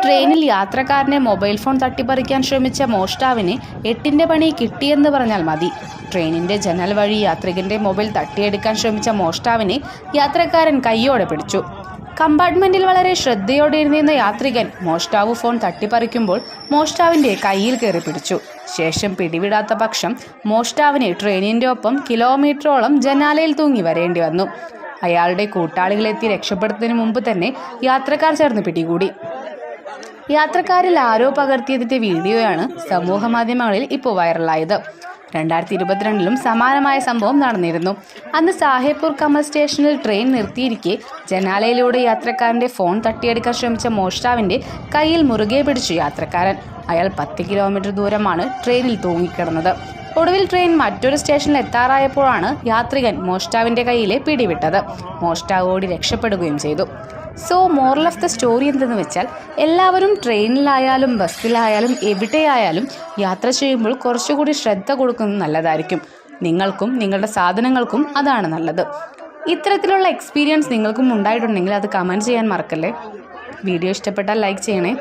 ട്രെയിനിൽ യാത്രക്കാരന്റെ mobile phone തട്ടിപ്പറിക്കാൻ ശ്രമിച്ച മോഷ്ടാവിന് 8ന്റെ പണി കിട്ടിയെന്ന് പറഞ്ഞാൽ മതി. ട്രെയിനിന്റെ ജനൽ വഴി യാത്രികന്റെ മൊബൈൽ തട്ടിയെടുക്കാൻ ശ്രമിച്ച മോഷ്ടാവിനെ യാത്രക്കാരൻ കയ്യോടെ പിടിച്ചു. കമ്പാർട്ട്മെന്റിൽ വളരെ ശ്രദ്ധയോടെ ഇരുന്നിരുന്ന യാത്രികൻ മോഷ്ടാവ് ഫോൺ തട്ടിപ്പറിക്കുമ്പോൾ മോഷ്ടാവിന്റെ കയ്യിൽ കയറി പിടിച്ചു. ശേഷം പിടിവിടാത്ത പക്ഷം മോഷ്ടാവിന് ട്രെയിനിന്റെ ഒപ്പം കിലോമീറ്ററോളം ജനാലയിൽ തൂങ്ങി വരേണ്ടി വന്നു. അയാളുടെ കൂട്ടാളികളെത്തി രക്ഷപ്പെടുത്തുന്നതിന് മുമ്പ് തന്നെ യാത്രക്കാർ ചേർന്ന് പിടികൂടി. യാത്രക്കാരിൽ ആരോ പകർത്തിയതിന്റെ വീഡിയോയാണ് സമൂഹ മാധ്യമങ്ങളിൽ ഇപ്പോൾ വൈറലായത്. 2022 സമാനമായ സംഭവം നടന്നിരുന്നു. അന്ന് സാഹേബ്പൂർ കമൽ സ്റ്റേഷനിൽ ട്രെയിൻ നിർത്തിയിരിക്കെ ജനാലയിലൂടെ യാത്രക്കാരന്റെ ഫോൺ തട്ടിയെടുക്കാൻ ശ്രമിച്ച മോഷ്ടാവിന്റെ കയ്യിൽ മുറുകെ പിടിച്ചു യാത്രക്കാരൻ. അയാൾ 10 കിലോമീറ്റർ ദൂരമാണ് ട്രെയിനിൽ തൂങ്ങിക്കിടന്നത്. ഒടുവിൽ ട്രെയിൻ മറ്റൊരു സ്റ്റേഷനിൽ എത്താറായപ്പോഴാണ് യാത്രികൻ മോഷ്ടാവിന്റെ കയ്യിലെ പിടിവിട്ടത്. മോഷ്ടാവ് ഓടി രക്ഷപ്പെടുകയും ചെയ്തു. So moral of the story എന്തെന്ന് വെച്ചാൽ, എല്ലാവരും ട്രെയിനിലായാലും ബസ്സിലായാലും എവിടെയായാലും യാത്ര ചെയ്യുമ്പോൾ കുറച്ചുകൂടി ശ്രദ്ധ കൊടുക്കുന്നത് നല്ലതായിരിക്കും. നിങ്ങൾക്കും നിങ്ങളുടെ സാധനങ്ങൾക്കും അതാണ് നല്ലത്. ഇത്തരത്തിലുള്ള എക്സ്പീരിയൻസ് നിങ്ങൾക്കും ഉണ്ടായിട്ടുണ്ടെങ്കിൽ അത് കമൻറ്റ് ചെയ്യാൻ മറക്കല്ലേ. വീഡിയോ ഇഷ്ടപ്പെട്ടാൽ ലൈക്ക് ചെയ്യണേ.